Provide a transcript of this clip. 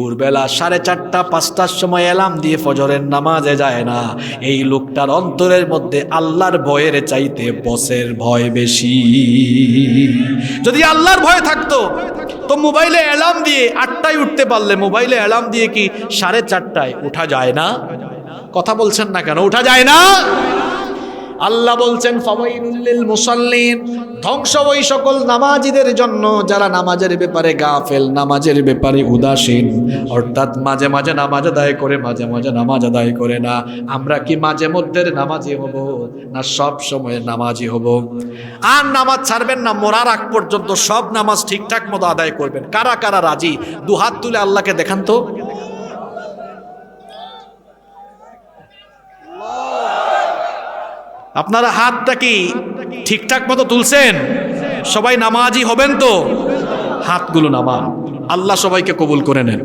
ভোরবেলা 4:30 5টার সময় অ্যালার্ম দিয়ে ফজরের নামাজে যায় না। এই লোকটার অন্তরের মধ্যে আল্লাহর ভয়ের চাইতে বসের ভয় বেশি। যদি আল্লাহর ভয় থাকতো তো মোবাইলে অ্যালার্ম দিয়ে 8টায় উঠতে পারলে মোবাইলে অ্যালার্ম দিয়ে কি 4:30টায় উঠা যায় না? কথা বলছেন না কেন? উঠা যায় না? আল্লাহ বলছেন ফাওয়াইলুল লিল মুসাল্লিন, ধ্বংস ওই সকল নামাজীদের জন্য যারা নামাজের ব্যাপারে গাফেল, নামাজের ব্যাপারে উদাসীন, অর্থাৎ মাঝে মাঝে নামাজ আদায় করে মাঝে মাঝে নামাজ আদায় করে না। আমরা কি মাঝে মধ্যে নামাজি হব না সব সময় নামাজি হব? আর নামাজ ছাড়বেন না, মরার আগ পর্যন্ত সব নামাজ ঠিকঠাক মতো আদায় করবেন। কারা কারা রাজি দুহাত তুলে আল্লাহকে দেখান তো। আপনারা হাতটা কি ঠিকঠাক মতো তুলছেন? সবাই নামাজি হবেন তো? হাতগুলো নামান, আল্লাহ সবাইকে কবুল করে নেন।